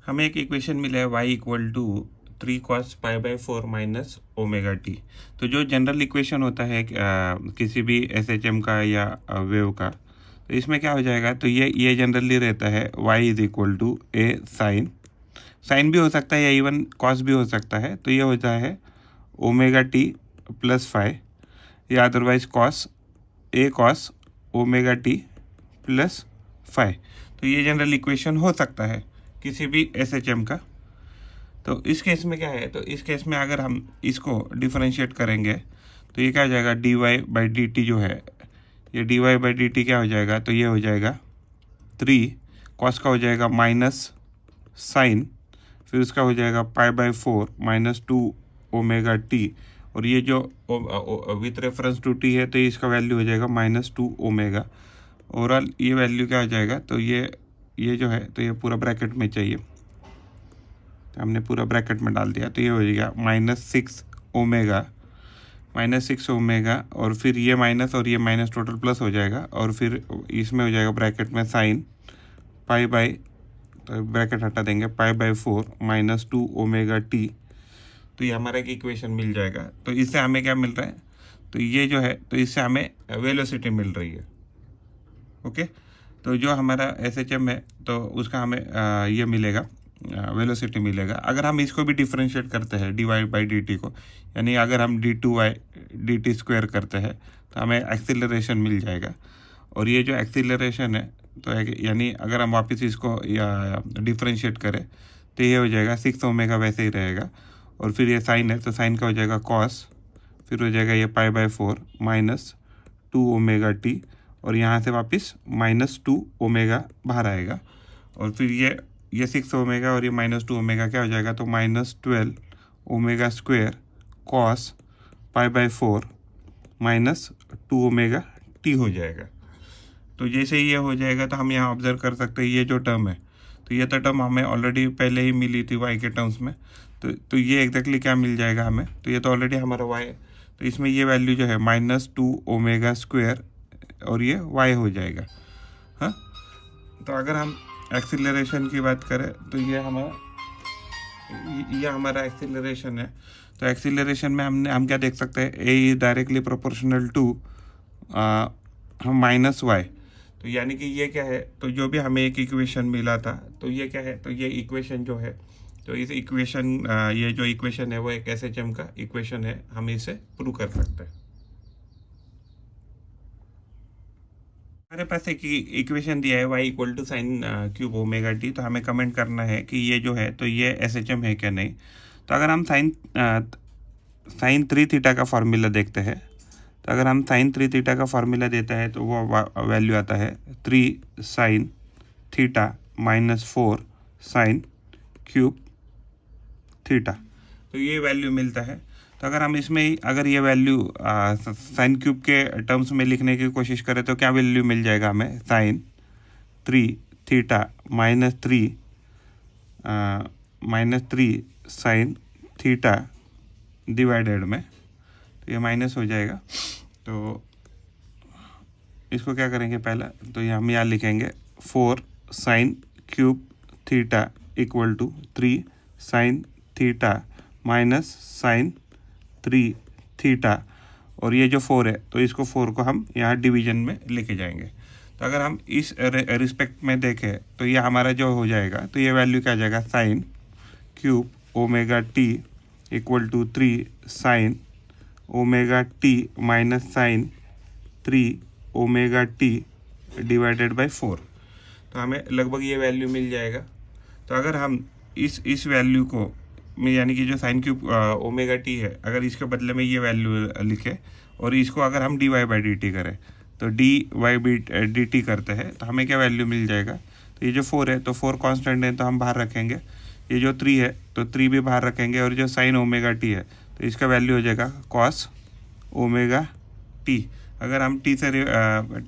हमें एक इक्वेशन मिला है y equal to 3 cos π/4 minus omega t. तो जो जनरल इक्वेशन होता है किसी भी SHM का या वेव का, तो इसमें क्या हो जाएगा, तो ये जनरली रहता है y is equal to a sine भी हो सकता है या इवन कॉस भी हो सकता है। तो ये होता है ओमेगा टी प्लस फाइ या otherwise cos omega t plus phi. तो ये जनरल इक्वेशन हो सकता है किसी भी SHM का। तो इस केस में क्या है, तो इस केस में अगर हम इसको डिफरेंशिएट करेंगे तो ये क्या हो जाएगा, dy/dt जो है, ये dy/dt क्या हो जाएगा, तो ये हो जाएगा 3 कॉस का हो जाएगा माइनस साइन, फिर उसका हो जाएगा π/4 माइनस 2 ओमेगा टी, और ये जो विथ रेफरेंस टू टी है तो इसका वैल्यू हो जाएगा -2 ओमेगा। ओवरऑल ये वैल्यू क्या हो जाएगा, तो ये जो है, तो ये पूरा ब्रैकेट में चाहिए, तो हमने पूरा ब्रैकेट में डाल दिया, तो ये हो जाएगा -6 ओमेगा, और फिर ये माइनस और ये माइनस टोटल प्लस हो जाएगा, और फिर इसमें हो जाएगा ब्रैकेट में साइन तो ब्रैकेट हटा देंगे, π/4 माइनस 2 ओमेगा टी। तो ये हमारा एक इक्वेशन मिल जाएगा। तो इससे हमें क्या मिल रहा है, तो ये जो है, तो इससे हमें वेलोसिटी मिल रही है। ओके, तो जो हमारा SHM है तो उसका हमें ये मिलेगा, वेलोसिटी मिलेगा। अगर हम इसको भी डिफरेंशिएट करते हैं dy/dt को, यानी अगर हम d2y/dt² करते हैं तो हमें एक्सीलरेशन मिल जाएगा। और ये जो एक्सीलरेशन है, तो यानी अगर हम वापस इसको डिफरेंशिएट करें तो ये हो जाएगा 6 ओमेगा, वैसे ही रहेगा। और फिर ये साइन है, तो साइन का हो जाएगा कॉस, फिर हो जाएगा ये π/4 माइनस 2 ओमेगा टी, और यहाँ से वापस -2 ओमेगा बाहर आएगा, और फिर ये 6 ओमेगा और ये -2 ओमेगा क्या हो जाएगा, तो -12 omega square cos π/4 minus 2 omega t हो जाएगा। तो जैसे ये हो जाएगा तो हम यहाँ ऑब्जर्व कर सकते हैं, ये जो टर्म है, तो ये तो टर्म हमें ऑलरेडी पहले ही मिली थी y के टर्म्स में। तो ये एग्जैक्टली क्या मिल जाएगा हमें, तो ये तो ऑलरेडी हमारा y है, तो इसमें ये वैल्यू जो है -2 ओमेगा स्क्वायर, और ये y हो जाएगा। हाँ, तो अगर हम एक्सीलरेशन की बात करें तो ये हमारा एक्सीलरेशन है। तो एक्सीलरेशन में हम क्या देख सकते हैं, a is directly proportional to हम -y। तो यानी कि ये क्या है, तो जो भी हमें एक इक्वेशन मिला था, तो ये क्या है, तो ये इक्वेशन जो है, तो इस इक्वेशन ये जो इक्वेशन है वो एक SHM का इक्वेशन है, हम इसे प्रूव कर सकते हैं। हमारे पास एक इक्वेशन दिया है y equal to sine cube omega t. तो हमें कमेंट करना है कि ये जो है, तो ये SHM है क्या नहीं। तो अगर हम साइन 3 थीटा का फार्मूला देखते हैं, तो अगर हम साइन 3 थीटा का फार्मूला देता है तो वो वैल्यू आता है 3 sine theta minus 4 sine cube theta. तो ये वैल्यू मिलता है। तो अगर हम इसमें अगर ये वैल्यू साइन क्यूब के टर्म्स में लिखने की कोशिश करें तो क्या वैल्यू मिल जाएगा हमें, sine 3 theta -3 sine theta divided में, तो ये माइनस हो जाएगा। तो इसको क्या करेंगे पहला, तो ये हम यहाँ लिखेंगे 4 sine cube theta equal to 3 sine theta minus sine 3 theta, और ये जो 4 है तो इसको 4 को हम यहाँ डिवीजन में लेके जाएंगे। तो अगर हम इस रिस्पेक्ट में देखें तो ये हमारा जो हो जाएगा, तो ये वैल्यू क्या आ जाएगा, sine cube omega t equal to 3 sine omega t minus sine 3 omega t divided by 4। तो हमें लगभग ये वैल्यू मिल जाएगा। तो अगर हम इस वैल्यू को, यानी कि जो साइन क्यूब ओमेगा टी है, अगर इसके बदले में ये वैल्यू लिखे और इसको अगर हम dy/dt करें, तो dy/dt करते हैं तो हमें क्या वैल्यू मिल जाएगा, तो ये जो 4 है, तो 4 कांस्टेंट है तो हम बाहर रखेंगे, ये जो 3 है तो 3 भी बाहर रखेंगे, और जो साइन ओमेगा टी है तो इसका वैल्यू हो जाएगा कॉस ओमेगा टी। अगर हम टी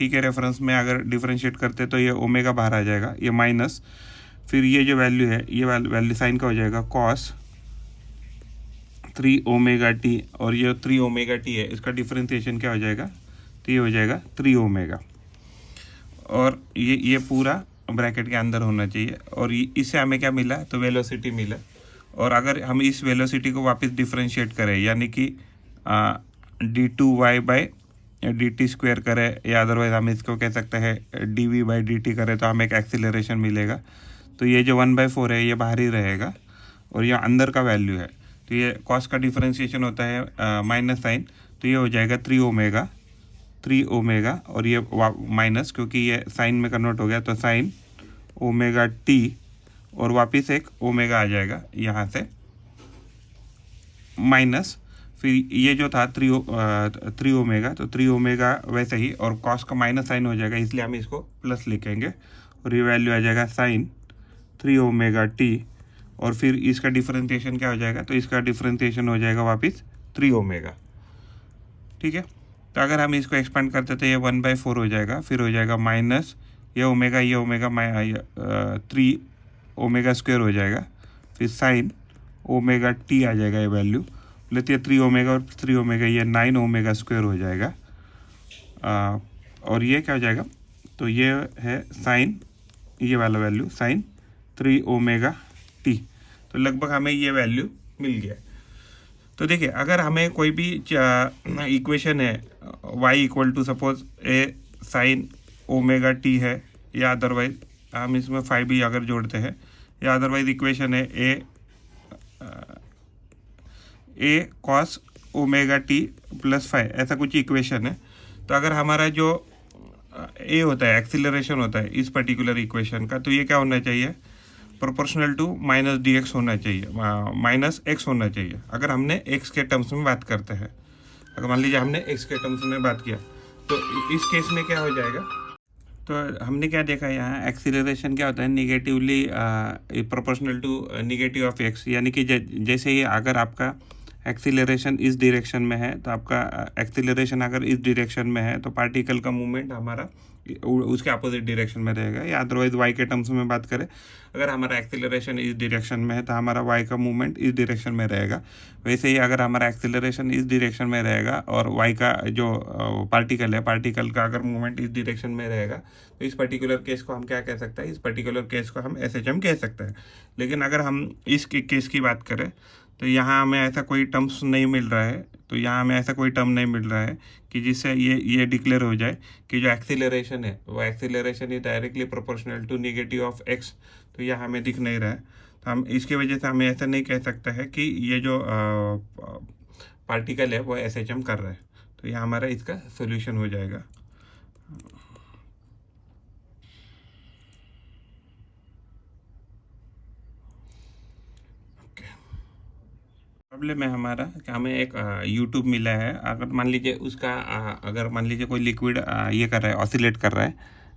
के रेफरेंस में अगर डिफरेंशिएट करते तो ये ओमेगा बाहर आ जाएगा, ये माइनस, फिर ये जो वैल्यू है, ये वैल्यू साइन का हो जाएगा कॉस 3 ओमेगा टी, और ये 3 ओमेगा टी है, इसका डिफरेंशिएशन क्या हो जाएगा, तो ये हो जाएगा 3 ओमेगा, और ये पूरा ब्रैकेट के अंदर होना चाहिए। और इससे हमें क्या मिला, तो वेलोसिटी मिला। और अगर हम इस वेलोसिटी को वापस डिफ्रेंशिएट करें, यानी कि d2y/dt² करें, या अदरवाइज हम इसको कह सकते हैं dv/dt करें, तो हमें एक एक्सीलरेशन मिलेगा। तो ये जो 1/4 है ये बाहर ही रहेगा और ये अंदर का वैल्यू है। तो ये कॉस का डिफरेंशिएशन होता है माइनस साइन, तो ये हो जाएगा 3 ओमेगा और ये माइनस, क्योंकि ये साइन में कन्वर्ट हो गया तो साइन ओमेगा टी, और वापस एक ओमेगा आ जाएगा यहाँ से माइनस, फिर ये जो था 3 ओमेगा, तो 3 ओमेगा वैसे ही, और कॉस का माइनस साइन हो जाएगा, इसलिए हम इसको प्लस लिखेंगे और ये वैल्यू आ जाएगा साइन 3 ओमेगा टी। और फिर इसका डिफरेंशिएशन क्या हो जाएगा, तो इसका डिफरेंशिएशन हो जाएगा वापस 3 ओमेगा। ठीक है, तो अगर हम इसको एक्सपेंड करते तो ये 1/4 हो जाएगा, फिर हो जाएगा माइनस ये ओमेगा 3 ओमेगा स्क्वायर हो जाएगा, फिर साइन ओमेगा टी आ जाएगा ये वैल्यू, लेते हैं 3 ओमेगा और 3 ओमेगा, ये 9 ओमेगा स्क्वायर हो जाएगा। और ये क्या हो जाएगा, तो ये है साइन, ये वाला वैल्यू साइन 3 ओमेगा टी। तो लगभग हमें ये वैल्यू मिल गया। तो देखिए, अगर हमें कोई भी इक्वेशन है y equal to suppose a sine omega t है, या अदरवाइज हम इसमें 5 भी अगर जोड़ते हैं, या अदरवाइज इक्वेशन है ए कॉस ओमेगा टी प्लस 5, ऐसा कुछ इक्वेशन है। तो अगर हमारा जो ए होता है, एक्सीलरेशन होता है इस पर्टिकुलर इक्वेशन का, तो ये क्या होना चाहिए, प्रोपोर्शनल टू माइनस dx होना चाहिए, माइनस x होना चाहिए। अगर हमने x के टर्म्स में बात करते हैं, अगर मान लीजिए हमने x के टर्म्स में बात किया, तो इस केस में क्या हो जाएगा, तो हमने क्या देखा यहाँ, एक्सीलरेशन क्या होता है, negatively proportional to negative of x, यानी कि जैसे ही अगर आपका एक्सीलरेशन इस डायरेक्शन में है, तो आपका एक्सीलरेशन अगर इस डायरेक्शन में है, तो पार्टिकल का मूवमेंट हमारा उसके अपोजिट डायरेक्शन में रहेगा। या अदरवाइज y के टर्म्स में बात करें, अगर हमारा एक्सीलरेशन इस डायरेक्शन में है, तो हमारा y का मूवमेंट इस डायरेक्शन में रहेगा। वैसे ही अगर हमारा एक्सीलरेशन इस डायरेक्शन में रहेगा और y का जो पार्टिकल है, पार्टिकल का अगर मूवमेंट इस डायरेक्शन में रहेगा, तो इस पर्टिकुलर केस को हम क्या कह सकते हैं, इस पर्टिकुलर केस को हम SHM कह सकते हैं। लेकिन अगर हम इस केस की बात करें, तो यहाँ हमें ऐसा कोई टर्म्स नहीं मिल रहा है, तो यहाँ हमें ऐसा कोई टर्म नहीं मिल रहा है कि जिससे ये डिक्लेयर हो जाए कि जो एक्सीलरेशन है वो acceleration is directly proportional to negative of x। तो यह हमें दिख नहीं रहा है, तो हम इसके वजह से हमें ऐसा नहीं कह सकते हैं कि ये जो पार्टिकल है वो SHM कर रहा है। तो यह हमारा इसका सोल्यूशन हो जाएगा। प्रॉब्लम है हमारा कि हमें एक यूट्यूब मिला है, अगर मान लीजिए उसका अगर मान लीजिए कोई लिक्विड ये कर रहा है, ऑसिलेट कर रहा है,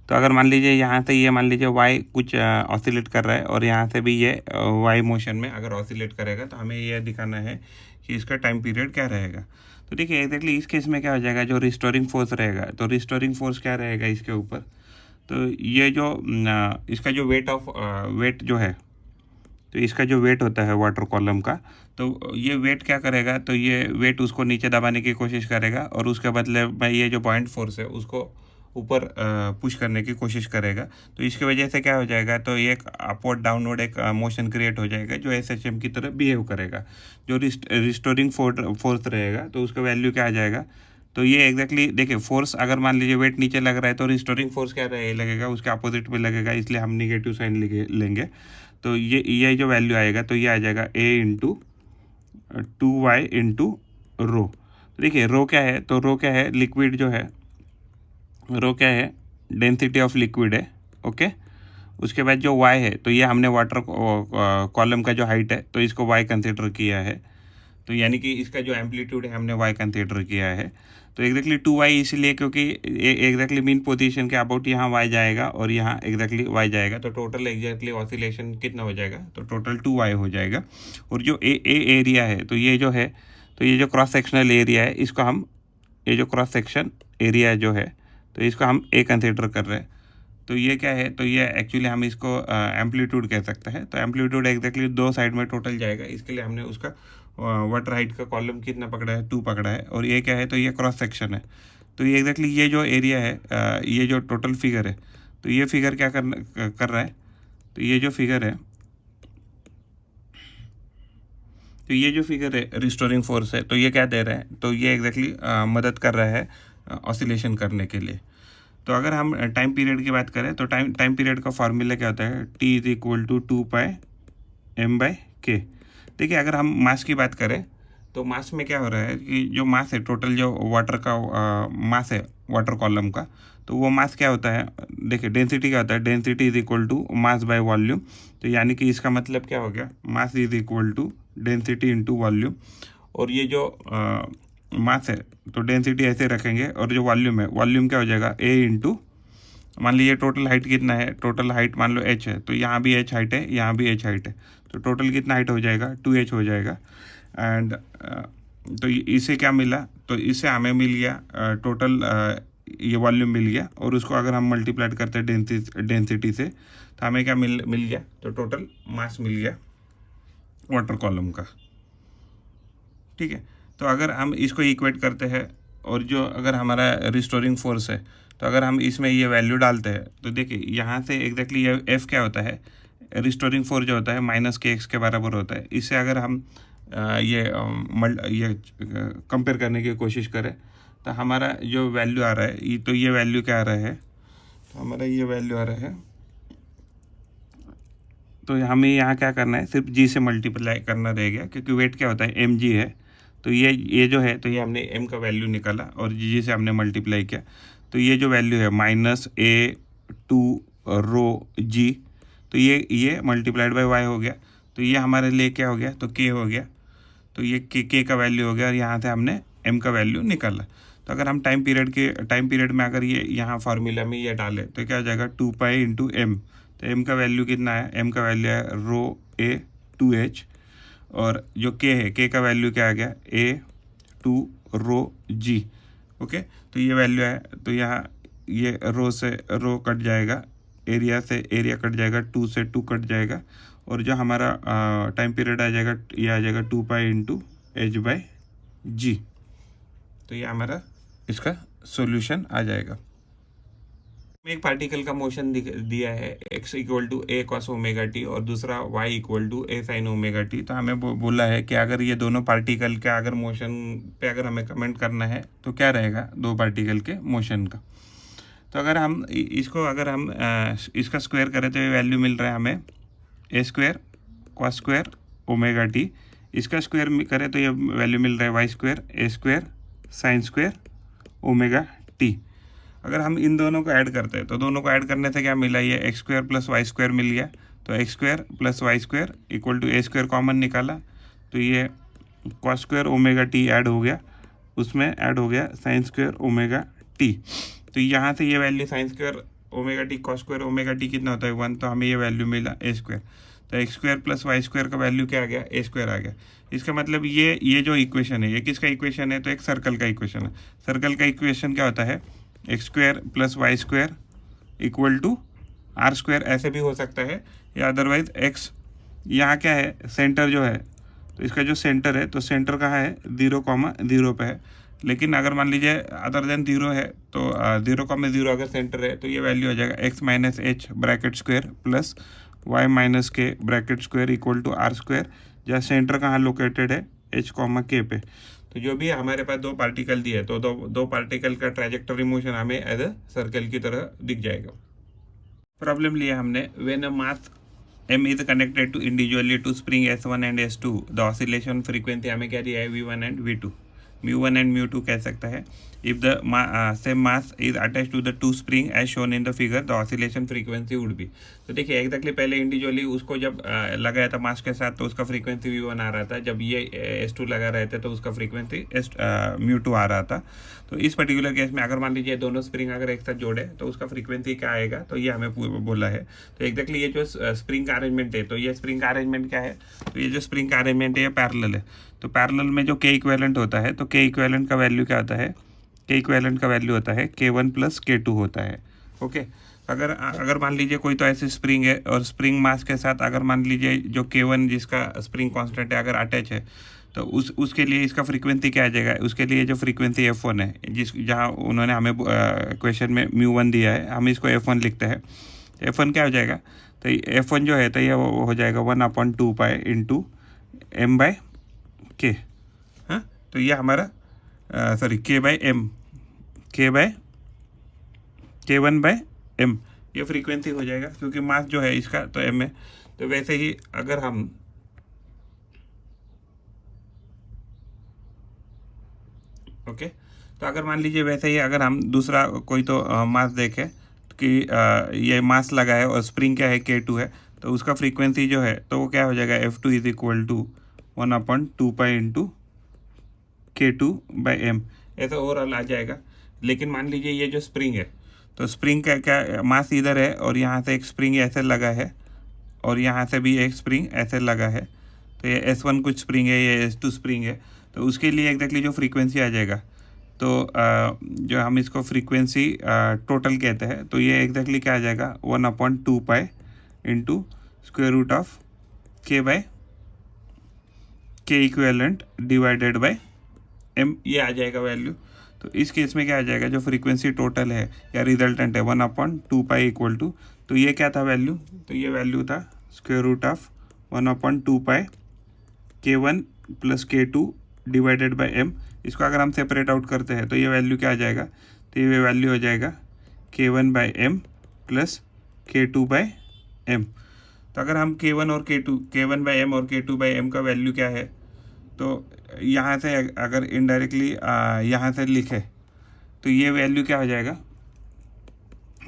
तो अगर मान लीजिए यहाँ से ये मान लीजिए वाई कुछ ऑसिलेट कर रहा है और यहाँ से भी ये वाई मोशन में अगर ऑसिलेट करेगा, तो हमें ये दिखाना है कि इसका टाइम पीरियड क्या रहेगा। तो देखिए एग्जैक्टली इस केस में क्या हो जाएगा, जो रिस्टोरिंग फोर्स रहेगा, तो रिस्टोरिंग फोर्स क्या रहेगा इसके ऊपर, तो ये जो इसका जो वेट जो है, तो इसका जो वेट होता है वाटर कॉलम का, तो ये वेट क्या करेगा, तो ये वेट उसको नीचे दबाने की कोशिश करेगा और उसके बदले में ये जो पॉइंट फोर्स है उसको ऊपर पुश करने की कोशिश करेगा। तो इसकी वजह से क्या हो जाएगा, तो ये एक अपवर्ड डाउनवर्ड एक मोशन क्रिएट हो जाएगा जो SHM की तरह बिहेव करेगा। जो रिस्टोरिंग फोर्स रहेगा तो उसका वैल्यू क्या आ जाएगा, तो ये एग्जैक्टली देखिए फोर्स अगर मान लीजिए वेट नीचे लग रहा है तो रिस्टोरिंग फोर्स क्या लगेगा, उसके अपोजिट में लगेगा, इसलिए हम निगेटिव साइन लेंगे। तो ये जो वैल्यू आएगा तो ये आ जाएगा A into 2y into rho. देखिए रो क्या है, तो रो क्या है, लिक्विड जो है, रो क्या है, डेंसिटी ऑफ लिक्विड है। ओके, उसके बाद जो y है, तो ये हमने वाटर कॉलम का जो हाइट है तो इसको y कंसिडर किया है, तो यानी कि इसका जो एम्पलीट्यूड है हमने y कंसिडर किया है। तो एग्जैक्टली 2y इसलिए क्योंकि एग्जैक्टली मीन पोजीशन के अबाउट यहाँ y जाएगा और यहाँ एग्जैक्टली y जाएगा, तो टोटल एग्जैक्टली ऑसिलेशन कितना हो जाएगा, तो टोटल 2y हो जाएगा। और जो ए एरिया है, तो ये जो है, तो ये जो क्रॉस सेक्शनल एरिया है, इसको हम, ये जो क्रॉस सेक्शन एरिया जो है, तो इसको हम A कंसिडर कर रहे हैं। तो ये क्या है, तो ये एक्चुअली हम इसको एम्पलीट्यूड कह सकते हैं। तो एम्पलीट्यूड एग्जैक्टली दो साइड में टोटल जाएगा, इसके लिए हमने उसका वाटर हाइट का कॉलम कितना पकड़ा है, 2 पकड़ा है। और ये क्या है, तो ये क्रॉस सेक्शन है। तो ये एग्जैक्टली ये जो एरिया है, ये जो टोटल फिगर है, तो ये फिगर क्या कर रहा है, तो ये जो फिगर है, तो ये जो फिगर है रिस्टोरिंग फोर्स है, तो ये क्या दे रहा है, तो ये एग्जैक्टली मदद कर रहा है ऑसिलेशन करने के लिए। तो अगर हम टाइम पीरियड की बात करें तो टाइम पीरियड का फॉर्मूला क्या होता है, T is equal to 2πm/k। देखिए अगर हम मास की बात करें तो मास में क्या हो रहा है कि जो मास है, टोटल जो वाटर का मास है वाटर कॉलम का, तो वो मास क्या होता है, देखिए डेंसिटी क्या होता है, density is equal to mass by volume. तो यानी कि इसका मतलब क्या हो गया, mass is equal to density into volume. और ये जो मास है तो डेंसिटी ऐसे रखेंगे, और जो वॉल्यूम है, वॉल्यूम क्या हो जाएगा, A इंटू, मान लीजिए टोटल हाइट कितना है, टोटल हाइट मान लो h है, तो यहाँ भी h हाइट है, यहाँ भी h हाइट है, तो टोटल कितना हाइट हो जाएगा, 2h हो जाएगा। एंड तो इसे क्या मिला, तो इससे हमें मिल गया टोटल ये वॉल्यूम मिल गया, और उसको अगर हम मल्टीप्लाइड करते हैं डेंसिटी से, तो हमें क्या मिल गया, तो टोटल मास मिल गया वाटर कॉलम का। ठीक है, तो अगर हम इसको इक्वेट करते हैं, और जो अगर हमारा रिस्टोरिंग फोर्स है, तो अगर हम इसमें ये वैल्यू डालते हैं, तो देखिए यहाँ से एग्जैक्टली ये F क्या होता है, रिस्टोरिंग फोर्स जो होता है -kx के बराबर होता है। इससे अगर हम ये कंपेयर करने की कोशिश करें, तो हमारा जो वैल्यू आ रहा है, तो ये वैल्यू क्या आ रहा है, तो हमारा ये वैल्यू आ रहा है, तो हमें यहाँ क्या करना है, सिर्फ g से मल्टीप्लाई करना रहेगा, क्योंकि वेट क्या होता है, mg है। तो ये जो है, तो ये हमने m का वैल्यू निकाला और g से हमने मल्टीप्लाई किया, तो ये जो वैल्यू है -a2ρg, तो ये मल्टीप्लाइड बाय y हो गया, तो ये हमारे लिए क्या हो गया, तो k हो गया, तो ये k का वैल्यू हो गया, और यहाँ से हमने m का वैल्यू निकाला। तो अगर हम टाइम पीरियड में अगर ये यहाँ फार्मूला में ये डालें, तो क्या हो जाएगा, 2π इंटू m। तो m का वैल्यू कितना है, m का वैल्यू है ρa2h, और जो k है, k का वैल्यू क्या आ गया, a2ρg। ओके, तो ये वैल्यू है, तो यहाँ ये रो से रो कट जाएगा, एरिया से एरिया कट जाएगा, 2 से 2 कट जाएगा, और जो हमारा टाइम पीरियड आ जाएगा, ये आ जाएगा 2π इंटू h/g। तो ये हमारा इसका सॉल्यूशन आ जाएगा। एक पार्टिकल का मोशन दिया है, x equal to a cos omega t और दूसरा y equal to a sin omega t. तो हमें बोला है कि अगर ये दोनों पार्टिकल का अगर मोशन पे अगर हमें कमेंट करना है, तो क्या रहेगा दो पार्टिकल के मोशन का। तो अगर हम इसको इसका स्क्वायर करें, तो ये वैल्यू मिल रहा है हमें a² cos² ओमेगा टी। इसका स्क्वायर करें तो ये वैल्यू मिल रहा है y² a² sin² omega T. अगर हम इन दोनों को ऐड करते हैं, तो दोनों को ऐड करने से क्या मिला, ये x² प्लस y² मिल गया, तो x² plus y² equal to a² common निकाला, तो ये cos² ओमेगा टी ऐड हो गया, उसमें ऐड हो गया sin² ओमेगा टी। तो यहाँ से ये value sin² omega T cos² omega T कितना होता है 1, तो हमें ये वैल्यू मिला a²। तो x² प्लस y² का वैल्यू क्या आ गया, a² आ गया। इसका मतलब ये जो इक्वेशन है, ये किसका इक्वेशन है, तो एक सर्कल का इक्वेशन है। सर्कल का इक्वेशन क्या होता है, x² plus y² equal to r², ऐसे भी हो सकता है, या अदरवाइज x, यहाँ क्या है, सेंटर जो है, तो इसका जो सेंटर है, तो सेंटर कहाँ है, 0,0 पे है। लेकिन अगर मान लीजिए अदर देन 0 है, तो 0,0 अगर सेंटर है, तो ये वैल्यू हो जाएगा x minus h bracket square plus y minus k bracket square equal to r², जहाँ सेंटर कहाँ लोकेटेड है, h, k पे। तो जो भी हमारे पास दो पार्टिकल दिए, तो दो पार्टिकल का ट्रैजेक्टरी मोशन हमें एज अ सर्कल की तरह दिख जाएगा। प्रॉब्लम लिया हमने, when a mass m is connected to individually to spring S1 and S2, the oscillation frequency हमें क्या दिया है, V1 and V2, μ1 and μ2 कह सकता है। If the same mass is attached to the two spring as shown in the figure, the oscillation frequency would be। तो देखिए exactly पहले इंडिविजुअली उसको जब लगाया था मास के साथ, तो उसका फ्रीक्वेंसी V1 आ रहा था, जब ये S2 लगा रहे थे तो उसका फ्रीक्वेंसी μ2 आ रहा था। तो इस पर्टिकुलर केस में अगर मान लीजिए दोनों स्प्रिंग अगर एक साथ जोड़े, तो उसका फ्रीक्वेंसी क्या आएगा, तो ये हमें बोला है। तो एग्जैक्टली ये जो स्प्रिंग का अरेंजमेंट है, तो ये स्प्रिंग का अरेंजमेंट क्या है, तो ये जो स्प्रिंग का अरेंजमेंट है ये पैरेलल है। तो पैरेलल में जो k इक्विवेलेंट होता है, तो k इक्विवेलेंट का वैल्यू क्या होता है, k इक्विवेलेंट का वैल्यू होता है k1 प्लस k2 होता है। ओके, अगर मान लीजिए कोई तो ऐसी स्प्रिंग है और स्प्रिंग मास के साथ अगर मान लीजिए जो k1 जिसका स्प्रिंग कांस्टेंट है अगर अटैच है, तो उसके लिए इसका फ्रीक्वेंसी क्या आ जाएगा, उसके लिए जो फ्रीक्वेंसी F1 है, जहाँ उन्होंने हमें क्वेश्चन में μ1 दिया है, हम इसको F1 लिखते हैं। F1 क्या हो जाएगा, तो F1 जो है तो ये हो जाएगा 1/2 पाई इंटू m/k। हाँ, तो ये हमारा k/m, k1/m ये फ्रीक्वेंसी हो जाएगा, क्योंकि मास जो है इसका तो m है। तो वैसे ही अगर हम तो अगर मान लीजिए वैसे ही अगर हम दूसरा कोई तो मास देखें कि ये मास लगा है और स्प्रिंग क्या है, K2 है, तो उसका फ्रीक्वेंसी जो है तो वो क्या हो जाएगा, F2 is equal to 1/2 pi into K2/m, ऐसा ओवरऑल आ जाएगा। लेकिन मान लीजिए ये जो स्प्रिंग है, तो स्प्रिंग का क्या मास इधर है और यहाँ से एक स्प्रिंग ऐसे लगा है और यहाँ से भी एक स्प्रिंग ऐसे लगा है, तो ये S1 कुछ स्प्रिंग है, ये S2 स्प्रिंग है। तो उसके लिए एग्जैक्टली जो फ्रीक्वेंसी आ जाएगा, तो जो हम इसको फ्रीक्वेंसी टोटल कहते हैं, तो ये एग्जैक्टली क्या आ जाएगा, 1/2 pi into square root of k equivalent divided by m, ये आ जाएगा वैल्यू। तो इस केस में क्या आ जाएगा, जो फ्रीक्वेंसी टोटल है या रिजल्टेंट है 1/2 पाई इक्वल टू, तो ये क्या था वैल्यू, तो ये वैल्यू था square root of 1/2 pi k1 plus k2 divided by m। इसको अगर हम सेपरेट आउट करते हैं तो ये वैल्यू क्या आ जाएगा, तो ये वैल्यू हो जाएगा k1/m प्लस k2/m। तो अगर हम k1/m और k2/m का वैल्यू क्या है, तो यहाँ से अगर इनडायरेक्टली यहाँ से लिखे तो ये वैल्यू क्या हो जाएगा,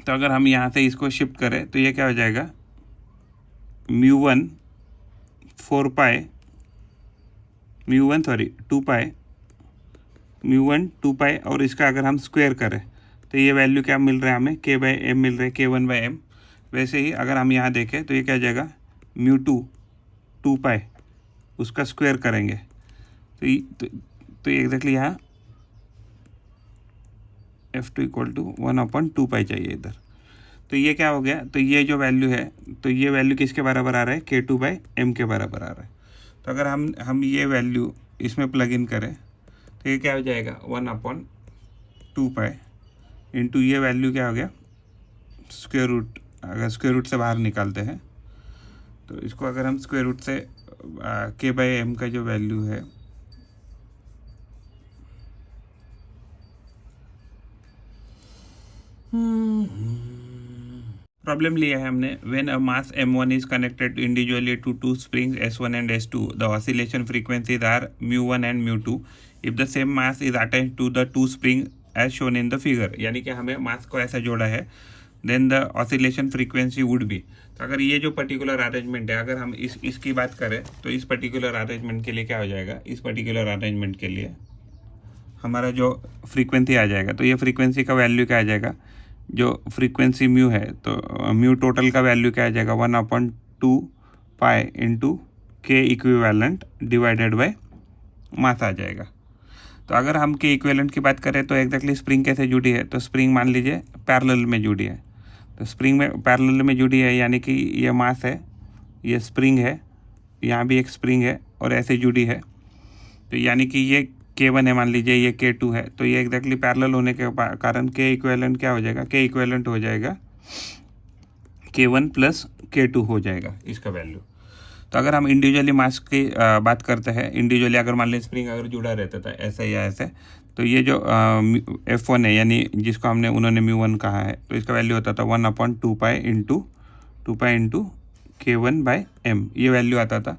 तो अगर हम यहाँ से इसको शिफ्ट करें तो ये क्या हो जाएगा, μ1 2 पाई और इसका अगर हम स्क्वायर करें तो ये वैल्यू क्या मिल रहा है हमें, k/m मिल रहा है, k1/m। वैसे ही अगर हम यहाँ देखें तो ये क्या हो जाएगा, μ2 2 पाई, उसका स्क्वायर करेंगे तो ये एग्जैक्टली यहाँ F2 इक्वल टू 1/2 पाई चाहिए इधर। तो ये क्या हो गया, तो ये जो वैल्यू है, तो ये वैल्यू किसके बराबर आ रहा है, k2/m के बराबर आ रहा है। तो अगर हम ये वैल्यू इसमें प्लग इन करें तो ये क्या हो जाएगा, 1/2 पाई इंटू ये वैल्यू क्या हो गया, स्क्वायर रूट। अगर स्क्वायर रूट से बाहर निकालते हैं तो इसको अगर हम स्क्वायर रूट से k/m का जो वैल्यू है, प्रॉब्लम लिया है हमने, when a mass m1 is connected individually to two springs S1 and S2, the oscillation frequencies are μ1 and μ2 if the same mass is attached to the two spring as shown in the figure. यानी कि हमें mass को ऐसा जोड़ा है, then the oscillation frequency would be. तो अगर ये जो पर्टिकुलर अरेंजमेंट है, अगर हम इसकी बात करें तो इस पर्टिकुलर अरेंजमेंट के लिए क्या हो जाएगा, इस पर्टिकुलर अरेंजमेंट के लिए हमारा जो फ्रीक्वेंसी आ जाएगा, तो ये फ्रीक्वेंसी का वैल्यू क्या आ जाएगा, जो फ्रीक्वेंसी म्यू है, तो म्यू टोटल का वैल्यू क्या आ जाएगा, 1/2 pi into k equivalent divided by mass आ जाएगा। तो अगर हम k इक्विवेलेंट की बात करें तो एग्जैक्टली स्प्रिंग कैसे जुड़ी है, तो स्प्रिंग मान लीजिए पैरेलल में जुड़ी है, तो स्प्रिंग में पैरेलल में जुड़ी है, यानी कि ये मास है, ये स्प्रिंग है, यहाँ भी एक स्प्रिंग है और ऐसे जुड़ी है। तो यानी कि ये k1 है, मान लीजिए ये k2 है, तो ये एग्जैक्टली पैरेलल होने के कारण k इक्विवेलेंट क्या हो जाएगा, k इक्विवेलेंट हो जाएगा k1 प्लस k2 हो जाएगा इसका वैल्यू। तो अगर हम इंडिविजुअली मास की बात करते हैं, इंडिविजुअली अगर मान लीजिए स्प्रिंग अगर जुड़ा रहता था ऐसे या ऐसे, तो ये जो F1 है, यानी जिसको उन्होंने μ1 कहा है, तो इसका वैल्यू होता था 1/2 पाई इंटू k1/m, ये वैल्यू आता था।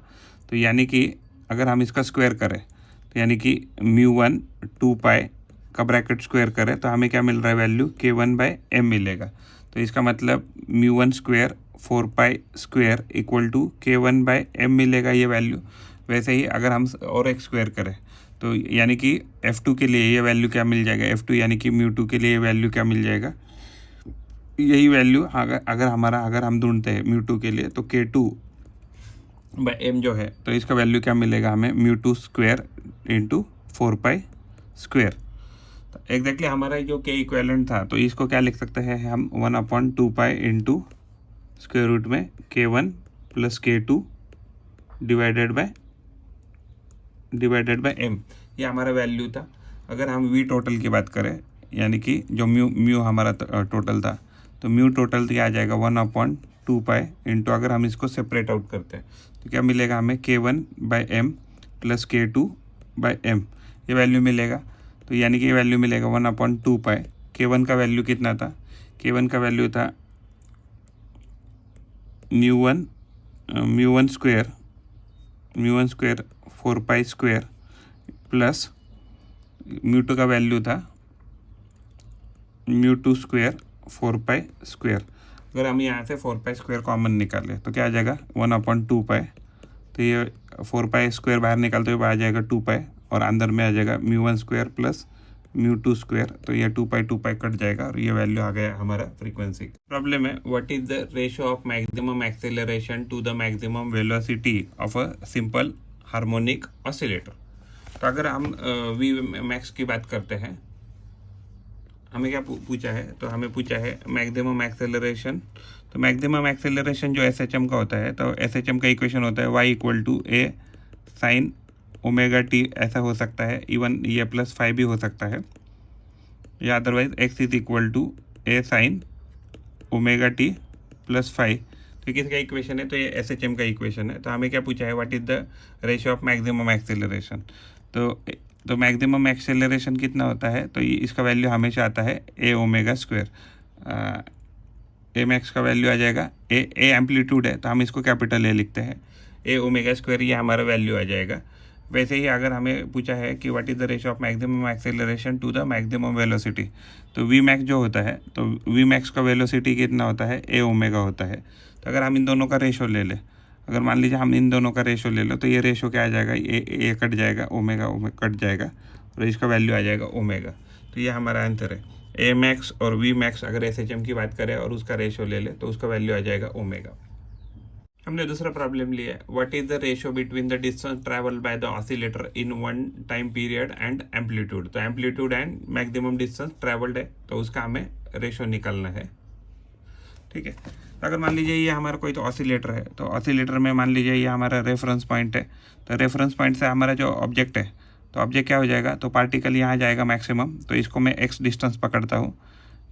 तो यानी कि अगर हम इसका स्क्वायर करें, तो यानी कि μ1 2 पाई का ब्रैकेट स्क्वायर करें तो हमें क्या मिल रहा है वैल्यू, k1/m मिलेगा। तो इसका मतलब μ1 square 4 pi square equal to k1/m मिलेगा ये वैल्यू। वैसे ही अगर हम और एक स्क्वायर करें तो यानी कि F2 के लिए ये वैल्यू क्या मिल जाएगा, F2 यानी कि μ2 के लिए ये वैल्यू क्या मिल जाएगा, यही वैल्यू अगर हम ढूंढते हैं μ2 के लिए, तो k2/m जो है, तो इसका वैल्यू क्या मिलेगा हमें, μ2 स्क्वायर इंटू 4 पाई स्क्वायर। तो एग्जैक्टली हमारा जो k इक्विवेलेंट था, तो इसको क्या लिख सकते हैं हम, 1/2 पाई इंटू स्क्वायर रूट में k1 plus k2 divided by divided by m, ये हमारा वैल्यू था। अगर हम v टोटल की बात करें, यानी कि जो म्यू हमारा टोटल था, तो म्यू टोटल तो आ जाएगा 1/2 इंटू, अगर हम इसको सेपरेट आउट करते हैं तो क्या मिलेगा हमें, k1/m प्लस k2/m, ये वैल्यू मिलेगा। तो यानी कि ये वैल्यू मिलेगा 1/2 k1 का वैल्यू कितना था, k1 का वैल्यू था mu one square 4 square plus mu का वैल्यू था म्यू2 स्क्वेयर 4 स्क्वेयर। अगर हम यहाँ से 4 स्क्वेयर कॉमन निकालें तो क्या आ जाएगा 1/2 तो ये 4 स्क्वेयर बाहर निकालते हुए आ जाएगा 2 और अंदर में आ जाएगा म्यू1 स्क्वेयर प्लस म्यू2 स्क्वेयर, तो ये 2 कट जाएगा और ये वैल्यू आ गया हमारा फ्रीक्वेंसी। प्रॉब्लम है what is the ratio of maximum acceleration to the maximum velocity of a simple harmonic oscillator. तो अगर हम वी मैक्स की बात करते हैं, हमें क्या पूछा है, तो हमें पूछा है मैक्सिमम एक्सेलरेशन। तो मैक्सिमम एक्सेलरेशन जो SHM का होता है, तो SHM का इक्वेशन होता है y = a sin omega T, ऐसा हो सकता है, इवन ये +5 भी हो सकता है, या otherwise x = a sin omega T +5। तो किसका इक्वेशन है, तो ये SHM का इक्वेशन है। तो हमें क्या पूछा है, what is the ratio of maximum acceleration. तो मैक्सिमम एक्सेलरेशन कितना होता है, तो ये इसका वैल्यू हमेशा आता है a omega square. a max का वैल्यू आ जाएगा a एम्पलीट्यूड है तो हम इसको कैपिटल A लिखते हैं, a ओमेगा स्क्वेयर ये हमारा वैल्यू आ जाएगा। वैसे ही अगर हमें पूछा है कि what is the ratio of maximum acceleration to the maximum velocity, तो वी मैक्स जो होता है, तो वी मैक्स का वेलोसिटी कितना होता है, a ओमेगा होता है। तो अगर हम इन दोनों का रेशो ले लें, अगर मान लीजिए हम इन दोनों का रेशो ले लो, तो ये रेशो क्या आ जाएगा, ए कट जाएगा, ओमेगा कट जाएगा और इसका वैल्यू आ जाएगा ओमेगा। तो ये हमारा आंसर है। ए मैक्स और वी मैक्स अगर SHM की बात करें और उसका रेशो ले ले तो उसका वैल्यू आ जाएगा ओमेगा। हमने दूसरा प्रॉब्लम लिया है, what is the ratio between the distance travel by the oscillator in one time period and amplitude. तो amplitude and maximum distance travelled है, तो उसका हमें रेशियो निकालना है। ठीक है, अगर मान लीजिए ये हमारा कोई तो ऑसिलेटर है, तो ऑसिलेटर में मान लीजिए ये हमारा रेफरेंस पॉइंट है, तो रेफरेंस पॉइंट से हमारा जो ऑब्जेक्ट है, तो ऑब्जेक्ट क्या हो जाएगा, तो पार्टिकल यहाँ जाएगा मैक्सिमम, तो इसको मैं x डिस्टेंस पकड़ता हूँ,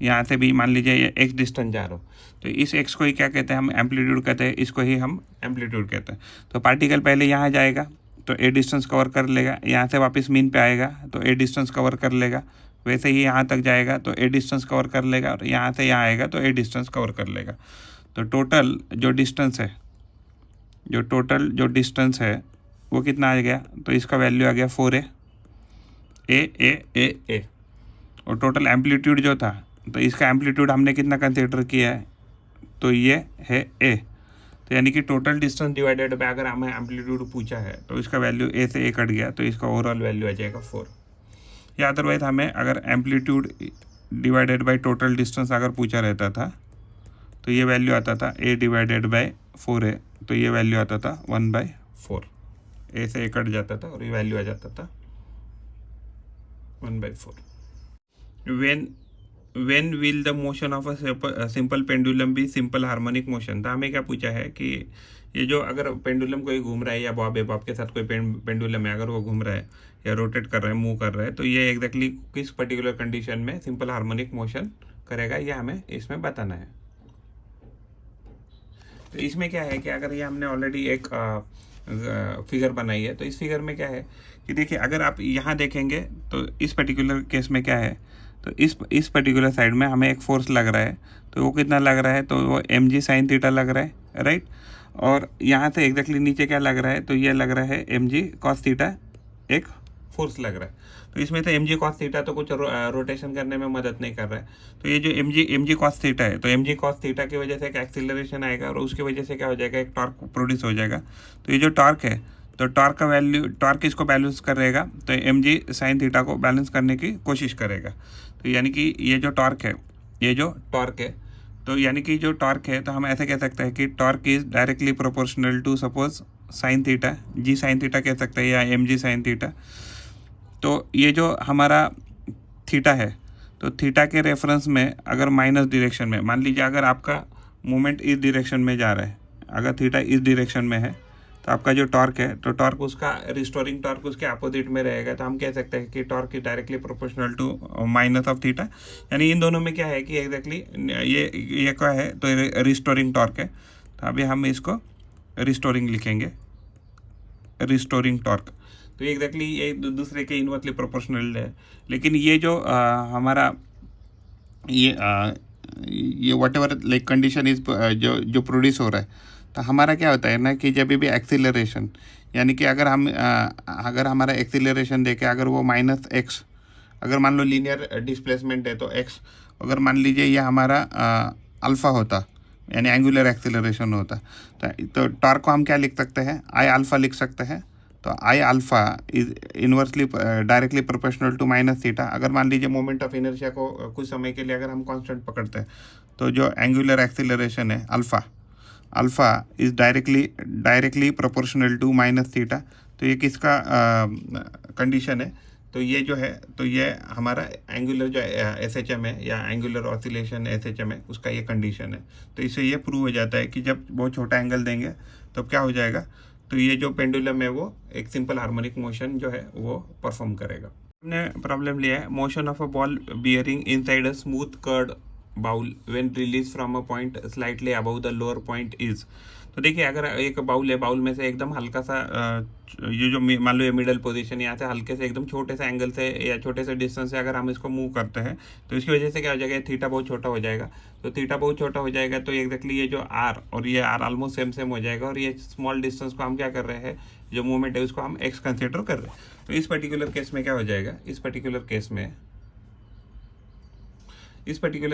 यहाँ से भी मान लीजिए ये x डिस्टेंस जा रहा हो, तो इस x को ही क्या कहते हैं, हम एम्पलीट्यूड कहते हैं, इसको ही हम एम्पलीट्यूड कहते हैं। तो पार्टिकल पहले यहाँ जाएगा तो a डिस्टेंस कवर कर लेगा, यहाँ से वापस मीन पे आएगा तो a डिस्टेंस कवर कर लेगा, वैसे ही यहाँ तक जाएगा तो a डिस्टेंस कवर कर लेगा, और यहाँ से यहाँ आएगा तो a डिस्टेंस कवर कर लेगा। तो टोटल जो डिस्टेंस है वो कितना आ गया, तो इसका वैल्यू आ गया 4a ए। और टोटल एम्पलीट्यूड जो था, तो इसका एम्पलीट्यूड हमने कितना कंसीडर किया है, तो ये है a। तो यानी कि टोटल डिस्टेंस डिवाइडेड बाय, अगर हमें एम्पलीट्यूड पूछा है तो इसका वैल्यू a से a कट गया, तो इसका ओवरऑल वैल्यू आ जाएगा 4। या अदरवाइज हमें अगर amplitude divided by total distance अगर पूछा रहता था, तो ये वैल्यू आता था a डिवाइडेड बाय 4a, तो ये वैल्यू आता था 1/4। a से a कट जाता था और ये वैल्यू आ जाता था 1/4। when will the motion of a simple pendulum be simple harmonic motion। तो हमें क्या पूछा है कि ये जो अगर पेंडुलम कोई घूम रहा है, या बॉब के साथ कोई पेंडुलम है, अगर वो घूम रहा है या रोटेट कर रहा है, मूव कर रहा है, तो ये एग्जैक्टली किस पर्टिकुलर कंडीशन में सिंपल हार्मोनिक मोशन करेगा, ये हमें इसमें बताना है। तो इसमें क्या है कि अगर ये हमने ऑलरेडी एक फिगर बनाई है, तो इस फिगर में क्या है कि देखिए, अगर आप यहाँ देखेंगे तो इस पर्टिकुलर केस में क्या है, तो इस पर्टिकुलर साइड में हमें एक फोर्स लग रहा है, तो वो कितना लग रहा है, तो वो mg sin थीटा लग रहा है, राइट। और यहाँ से एग्जैक्टली नीचे क्या लग रहा है, तो ये लग रहा है mg cos थीटा, एक फोर्स लग रहा है। तो इसमें तो mg cos थीटा तो कुछ रोटेशन करने में मदद नहीं कर रहा है, तो ये जो mg cos थीटा है, तो mg cos थीटा की वजह से एक एक्सीलरेशन आएगा और उसकी वजह से क्या हो जाएगा, एक टॉर्क प्रोड्यूस हो जाएगा। तो ये जो टॉर्क है, तो टॉर्क का वैल्यू, टॉर्क इसको बैलेंस करेगा, तो mg sin थीटा को बैलेंस करने की कोशिश करेगा। तो यानी कि ये जो टॉर्क है, तो यानी कि जो टॉर्क है, तो हम ऐसे कह सकते हैं कि torque is directly proportional to suppose sin theta, g sin theta कह सकते हैं, या mg sin थीटा। तो ये जो हमारा थीटा है, तो थीटा के रेफरेंस में अगर माइनस डायरेक्शन में, मान लीजिए अगर आपका मूवमेंट इस डायरेक्शन में जा रहा है, अगर थीटा इस डायरेक्शन में है, तो आपका जो टॉर्क है तो टॉर्क उसका रिस्टोरिंग टॉर्क उसके अपोजिट में रहेगा। तो हम कह सकते हैं कि torque is directly proportional to minus of theta. यानी इन दोनों में क्या है कि एग्जैक्टली ये क्या है तो रिस्टोरिंग टॉर्क है। तो अभी हम इसको रिस्टोरिंग लिखेंगे, रिस्टोरिंग टॉर्क। तो एग्जैक्टली ये दूसरे के इनवर्सली प्रोपोर्शनल है। लेकिन ये जो हमारा ये what ever like condition is जो प्रोड्यूस हो रहा है, तो हमारा क्या होता है ना कि जब भी एक्सीलरेशन, यानी कि अगर हमारा एक्सीलरेशन देखे अगर वो -x, अगर मान लो लीनियर डिस्प्लेसमेंट है तो x, अगर मान लीजिए ये हमारा अल्फ़ा होता यानी एंगुलर एक्सीलरेशन होता, तो टॉर्क को हम क्या लिख सकते हैं, आई अल्फ़ा लिख सकते हैं। तो I alpha is inversely directly proportional to minus theta. अगर मान लीजिए मोमेंट ऑफ इनर्शिया को कुछ समय के लिए अगर हम कांस्टेंट पकड़ते हैं, तो जो एंगुलर एक्सीलरेशन है alpha is directly proportional to minus theta. तो ये किसका कंडीशन है, तो ये जो है तो ये हमारा एंगुलर जो SHM है या एंगुलर ऑसिलेशन SHM है उसका ये कंडीशन है। तो इससे ये प्रूव हो जाता है कि जब बहुत छोटा एंगल देंगे तो क्या हो जाएगा, तो ये जो पेंडुलम है वो एक सिंपल हार्मोनिक मोशन जो है वो परफॉर्म करेगा। हमने प्रॉब्लम लिया है motion of a ball bearing inside a smooth curved bowl when release from a point slightly above the lower point is. तो देखिए अगर एक बाउल है, बाउल में से एकदम हल्का सा ये जो मान लो ये मिडल पोजीशन, यहाँ से हल्के से एकदम छोटे से एंगल से या छोटे से डिस्टेंस से अगर हम इसको मूव करते हैं तो इसकी वजह से क्या हो जाएगा, थीटा बहुत छोटा हो जाएगा। तो थीटा बहुत छोटा हो जाएगा तो एग्जैक्टली ये जो आर और ये आर ऑलमोस्ट सेम हो जाएगा। और ये स्मॉल डिस्टेंस को हम क्या कर रहे हैं, जो मूवमेंट है उसको हम एक्स कंसिडर कर रहे हैं। तो इस पर्टिकुलर केस में क्या हो जाएगा, इस पर्टिकुलर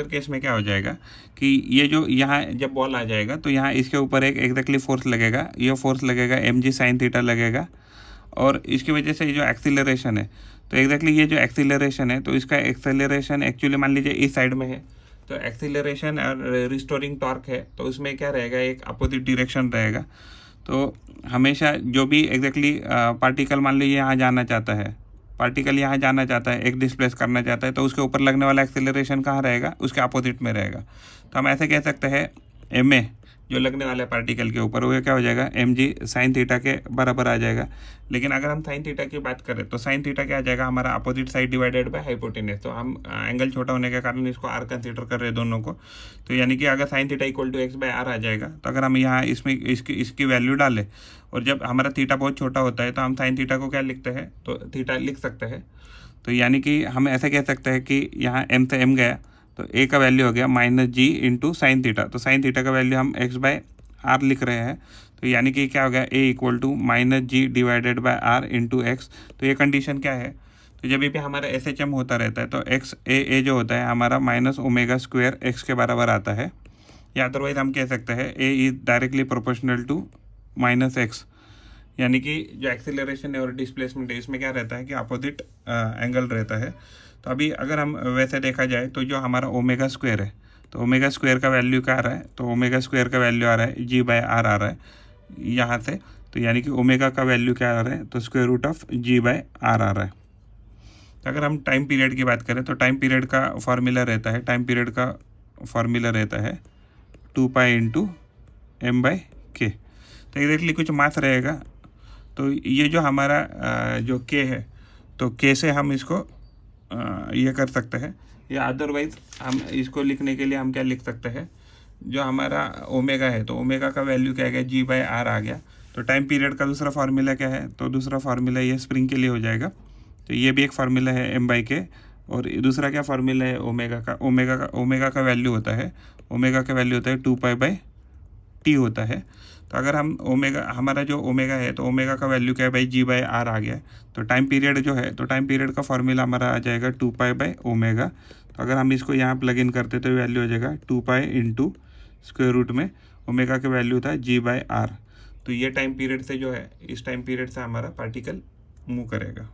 केस में क्या हो जाएगा कि ये जो यहाँ जब बॉल आ जाएगा तो यहाँ इसके ऊपर एक एग्जैक्टली फोर्स लगेगा, ये फोर्स लगेगा mg sin थीटा लगेगा। और इसकी वजह से ये जो एक्सीलरेशन है तो एग्जैक्टली ये जो एक्सीलरेशन है तो इसका एक्सीलरेशन एक्चुअली मान लीजिए इस साइड में है, तो एक्सीलरेशन और रिस्टोरिंग टॉर्क है तो उसमें क्या रहेगा, एक अपोजिट डायरेक्शन रहेगा। तो हमेशा जो भी एग्जैक्टली पार्टिकल मान लीजिए यहाँ जाना चाहता है, एक डिस्प्लेस करना चाहता है, तो उसके ऊपर लगने वाला एक्सेलरेशन कहाँ रहेगा, उसके अपोजिट में रहेगा। तो हम ऐसे कह सकते हैं ma जो लगने वाला है पार्टिकल के ऊपर वो क्या हो जाएगा, mg sin थीटा के बराबर आ जाएगा। लेकिन अगर हम sin थीटा की बात करें तो sin थीटा क्या आ जाएगा, हमारा opposite side divided by hypotenuse. तो हम एंगल छोटा होने के कारण इसको r कंसीडर कर रहे हैं दोनों को। तो यानी कि अगर sin theta equal to x/r आ जाएगा, तो अगर हम यहाँ इसमें इसकी वैल्यू डालें और जब हमारा थीटा बहुत छोटा होता है तो हम sin थीटा को क्या लिखते हैं, तो थीटा लिख सकते हैं। तो यानी कि हम ऐसे कह सकते हैं कि यहाँ m से m गया तो a का वैल्यू हो गया -g इंटू साइन थीटा। तो साइन थीटा का वैल्यू हम x/r लिख रहे हैं। तो यानी कि क्या हो गया, a equal to -g divided by r into x. तो ये कंडीशन क्या है, तो जब भी हमारा SHM होता रहता है तो x a जो होता है हमारा -ω² x के बराबर आता है। या अदरवाइज हम कह सकते हैं a is directly proportional to -x। यानी कि जो एक्सीलरेशन है और डिस्प्लेसमेंट है इसमें क्या रहता है कि अपोजिट एंगल रहता है। तो अभी अगर हम वैसे देखा जाए तो जो हमारा ω² है तो ω² का वैल्यू क्या आ रहा है, तो ω² का वैल्यू आ रहा है g/r आ रहा है यहाँ से। तो यानी कि ओमेगा का वैल्यू क्या आ रहा है, तो √g/r आ रहा है। तो अगर हम टाइम पीरियड की बात करें तो टाइम पीरियड का फॉर्मूला रहता है 2π × m/k। तो एग्जैक्टली कुछ मास रहेगा। तो ये जो हमारा जो k है तो k से हम इसको ये कर सकते हैं, या अदरवाइज हम इसको लिखने के लिए हम क्या लिख सकते हैं, जो हमारा ओमेगा है तो ओमेगा का वैल्यू क्या आ गया, g/r आ गया। तो टाइम पीरियड का दूसरा फार्मूला क्या है, तो दूसरा फार्मूला ये स्प्रिंग के लिए हो जाएगा। तो ये भी एक फार्मूला है m/k। और दूसरा क्या फार्मूला है ओमेगा का वैल्यू होता है 2π/t होता है। तो अगर हम हमारा जो ओमेगा है तो ओमेगा का वैल्यू क्या है भाई, g/r आ गया। तो टाइम पीरियड जो है तो टाइम पीरियड का फार्मूला हमारा आ जाएगा 2π/ω। तो अगर हम इसको यहाँ प्लग इन करते तो वैल्यू हो जाएगा 2π × √ में ओमेगा का वैल्यू था g/r। तो ये टाइम पीरियड से जो है, इस टाइम पीरियड से हमारा पार्टिकल मूव करेगा।